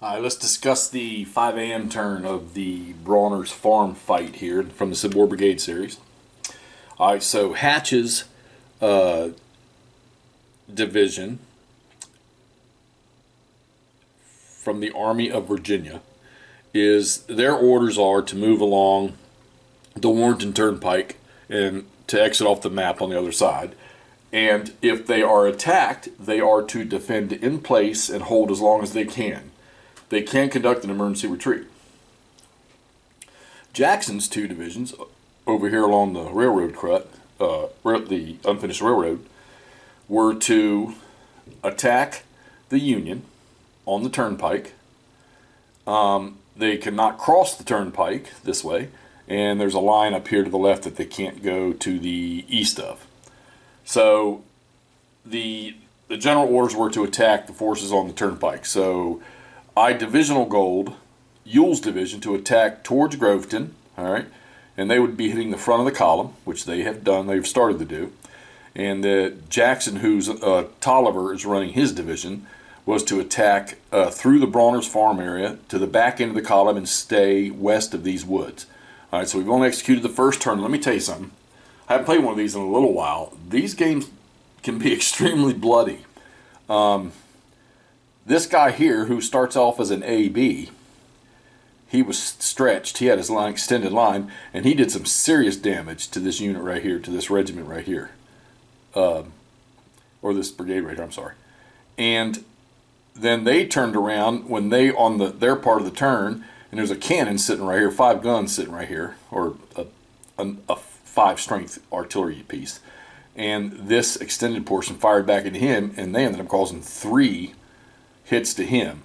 All right, let's discuss the 5 a.m. turn of the Brawner's Farm fight here from the Civil War Brigade series. All right, so Hatch's division from the Army of Virginia is their orders are to move along the Warrenton Turnpike and to exit off the map on the other side. And if they are attacked, they are to defend in place and hold as long as they can. They can conduct an emergency retreat. Jackson's two divisions over here along the railroad the unfinished railroad, were to attack the Union on the turnpike. They cannot cross the turnpike this way, and there's a line up here to the left that they can't go to the east of. So the general orders were to attack the forces on the turnpike. So I divisional gold Ewell's division to attack towards Groveton, all right, and they would be hitting the front of the column, which they have done, they've started to do. And Jackson, who's Tolliver is running his division, was to attack through the Brawner's Farm area to the back end of the column and stay west of these woods. All right, so we've only executed the first turn. Let me tell you something. I haven't played one of these in a little while. These games can be extremely bloody. This guy here, who starts off as an AB, he was stretched. He had his line, extended line, and he did some serious damage to this unit right here, to this regiment right here. Or this brigade right here, I'm sorry. And then they turned around when they, on their part of the turn, and there's a cannon sitting right here, 5 guns sitting right here, or a 5 strength artillery piece. And this extended portion fired back at him, and they ended up causing 3 hits to him.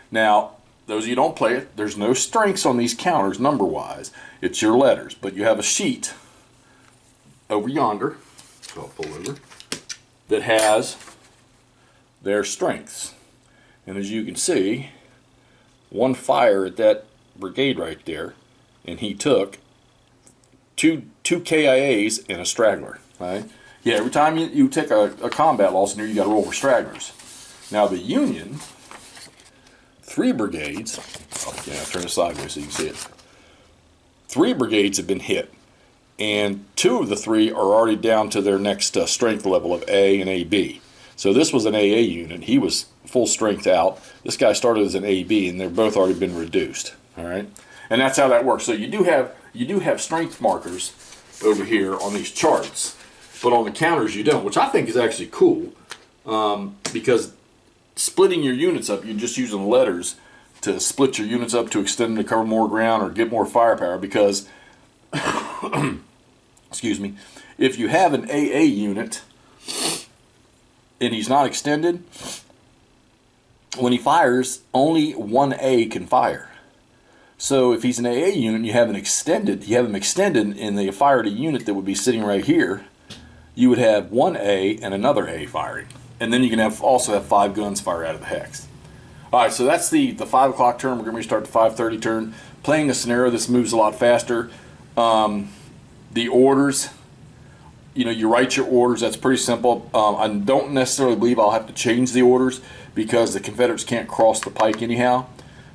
Now, those of you who don't play it, there's no strengths on these counters number-wise. It's your letters. But you have a sheet over yonder, so I'll pull over, that has their strengths. And as you can see, one fire at that brigade right there, and he took two KIAs and a straggler. Right? Yeah, every time you take a combat loss in here, you got to roll for stragglers. Now the Union, 3 brigades, I'll turn it sideways so you can see it. 3 brigades have been hit, and 2 of the 3 are already down to their next strength level of A and AB. So this was an AA unit. He was full strength out. This guy started as an AB, and they've both already been reduced. All right, and that's how that works. So you do have strength markers over here on these charts, but on the counters you don't, which I think is actually cool, because splitting your units up, you're just using letters to split your units up to extend them to cover more ground or get more firepower. Because, excuse me, if you have an AA unit and he's not extended, when he fires, only one A can fire. So if he's an AA unit and you have him extended, and they fired a unit that would be sitting right here, you would have one A and another A firing. And then you can also have 5 guns fire out of the hex. All right, so that's the 5 o'clock turn. We're going to start the 5:30 turn. Playing a scenario, this moves a lot faster. The orders, you write your orders. That's pretty simple. I don't necessarily believe I'll have to change the orders because the Confederates can't cross the pike anyhow.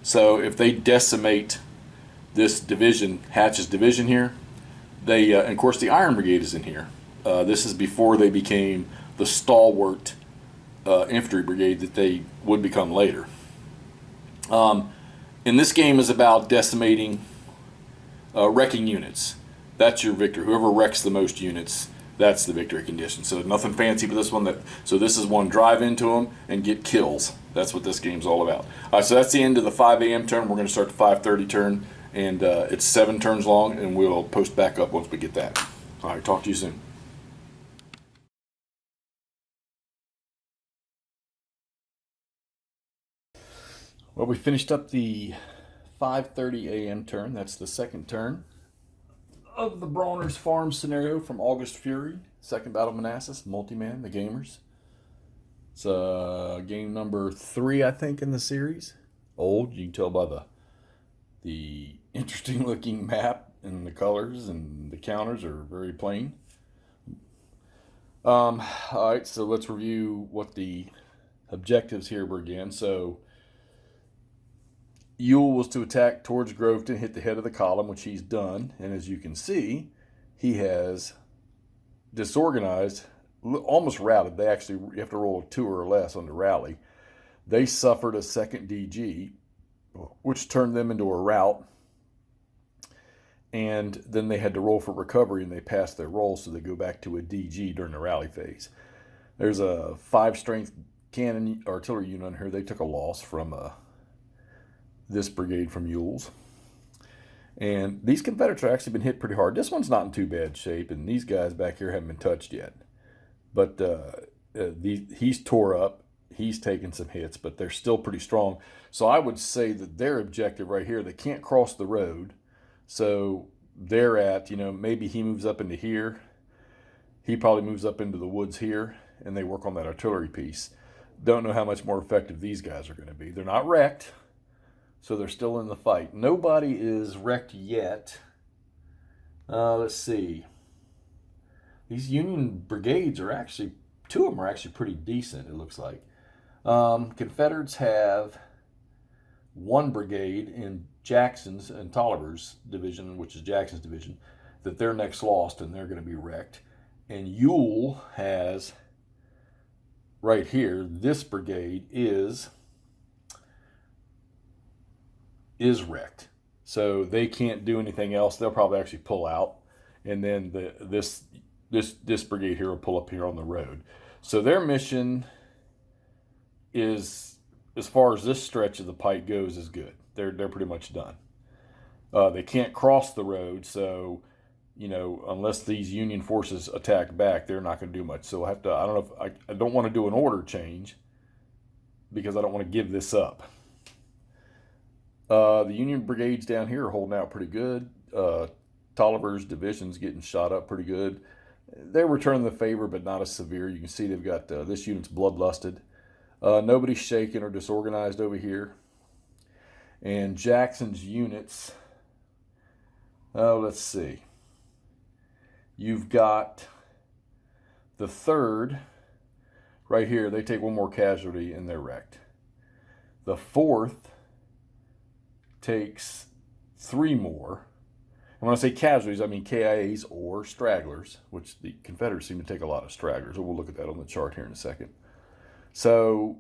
So if they decimate this division, Hatch's division here, and of course the Iron Brigade is in here. This is before they became the stalwart infantry brigade that they would become later. And this game is about decimating, wrecking units. That's your victor. Whoever wrecks the most units, that's the victory condition. So nothing fancy for this one. So this is one, drive into them and get kills. That's what this game's all about. All right, so that's the end of the 5 a.m. turn. We're going to start the 5:30 turn, and it's 7 turns long, and we'll post back up once we get that. All right, talk to you soon. Well, we finished up the 5:30 a.m. turn. That's the second turn of the Brawner's Farm scenario from August Fury, Second Battle of Manassas, multi-man, the gamers. It's game number 3, I think, in the series. Old, you can tell by the interesting looking map and the colors, and the counters are very plain. All right, so let's review what the objectives here were again. So Ewell was to attack towards Groveton, hit the head of the column, which he's done. And as you can see, he has disorganized, almost routed. They actually, you have to roll a 2 or less on the rally. They suffered a second DG, which turned them into a rout. And then they had to roll for recovery, and they passed their roll, so they go back to a DG during the rally phase. There's a 5-strength cannon artillery unit on here. They took a loss from this brigade from Ewell's. And these Confederates have actually been hit pretty hard. This one's not in too bad shape, and these guys back here haven't been touched yet. But he's tore up. He's taken some hits, but they're still pretty strong. So I would say that their objective right here, they can't cross the road. So they're at, maybe he moves up into here. He probably moves up into the woods here, and they work on that artillery piece. Don't know how much more effective these guys are going to be. They're not wrecked, so they're still in the fight. Nobody is wrecked yet. Let's see. These Union brigades are actually, 2 of them are actually pretty decent, it looks like. Confederates have 1 brigade in Jackson's and Tolliver's division, which is Jackson's division, that they're next lost and they're going to be wrecked. And Ewell has, right here, this brigade is wrecked. So they can't do anything else. They'll probably actually pull out. And then this brigade here will pull up here on the road. So their mission is, as far as this stretch of the pike goes, is good. They're pretty much done. They can't cross the road, so unless these Union forces attack back, they're not going to do much. So I don't want to do an order change because I don't want to give this up. The Union brigades down here are holding out pretty good. Tolliver's division's getting shot up pretty good. They're returning the favor, but not as severe. You can see they've got this unit's bloodlusted. Nobody's shaken or disorganized over here. And Jackson's units, let's see. You've got the 3rd right here. They take 1 more casualty and they're wrecked. The 4th takes 3 more. And when I say casualties, I mean KIAs or stragglers, which the Confederates seem to take a lot of stragglers. We'll look at that on the chart here in a second. So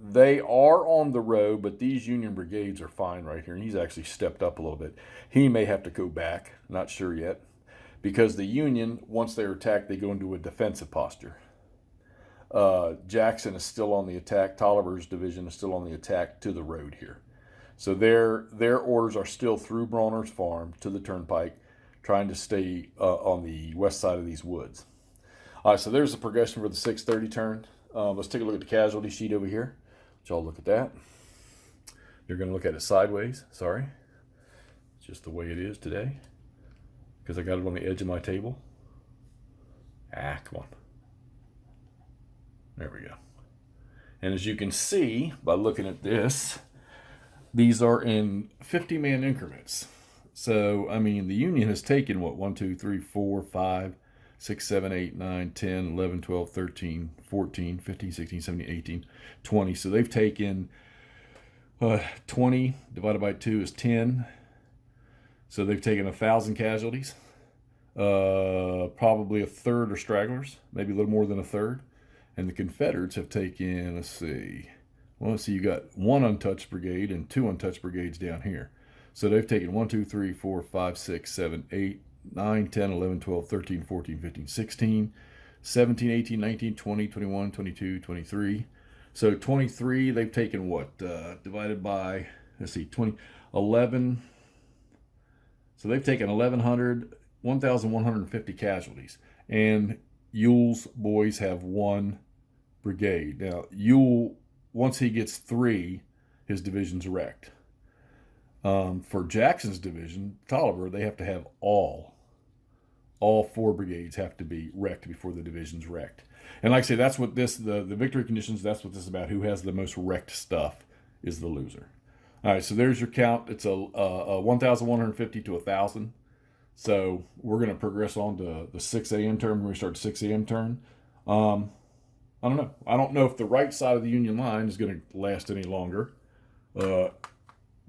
they are on the road, but these Union brigades are fine right here. And he's actually stepped up a little bit. He may have to go back, not sure yet, because the Union, once they're attacked, they go into a defensive posture. Jackson is still on the attack. Tolliver's division is still on the attack to the road here. So their orders are still through Brawner's farm to the turnpike, trying to stay on the west side of these woods. All right, so there's the progression for the 6:30 turn. Let's take a look at the casualty sheet over here. Y'all look at that. You're going to look at it sideways. Sorry. It's just the way it is today because I got it on the edge of my table. Come on. There we go. And as you can see by looking at this, these are in 50-man increments. So, I mean, the Union has taken, 1, 2, 3, 4, 5, 6, 7, 8, 9, 10, 11, 12, 13, 14, 15, 16, 17, 18, 20. So they've taken 20 divided by 2 is 10. So they've taken 1,000 casualties. Probably a third are stragglers, maybe a little more than a third. And the Confederates have taken, let's see, you got 1 untouched brigade and 2 untouched brigades down here. So they've taken 1, 2, 3, 4, 5, 6, 7, 8, 9, 10, 11, 12, 13, 14, 15, 16, 17, 18, 19, 20, 21, 22, 23. So 23, they've taken what? Divided by, 20, 11. So they've taken 1,150 casualties. And Ewell's boys have 1 brigade. Now, Ewell, once he gets 3, his division's wrecked. For Jackson's division, Tolliver, they have to have all 4 brigades have to be wrecked before the division's wrecked. And like I say, that's what the victory conditions, that's what this is about. Who has the most wrecked stuff is the loser. All right, so there's your count. It's a 1,150 to 1,000. So we're going to progress on to the 6 a.m. turn when we start the 6 a.m. turn. I don't know. I don't know if the right side of the Union line is going to last any longer.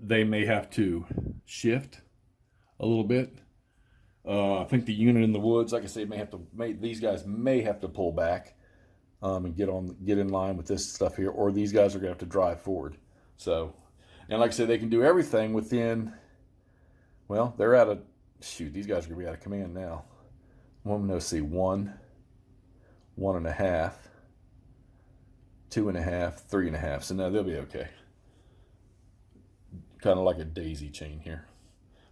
they may have to shift a little bit. I think the unit in the woods, like I say, these guys may have to pull back and get in line with this stuff here, or these guys are gonna have to drive forward. So, and like I said, they can do everything within. Well, they're out of shoot. These guys are gonna be out of command now. Let's see, 1, 1.5, 2.5, 3.5. So now they'll be okay. Kind of like a daisy chain here.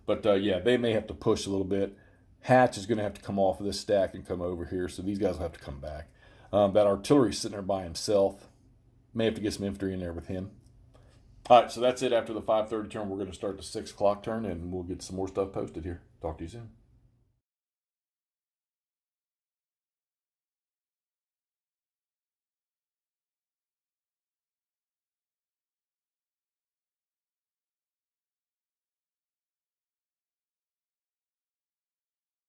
But yeah, they may have to push a little bit. Hatch is going to have to come off of this stack and come over here. So these guys will have to come back. That artillery's sitting there by himself. May have to get some infantry in there with him. All right, so that's it after the 5:30 turn. We're going to start the 6 o'clock turn, and we'll get some more stuff posted here. Talk to you soon.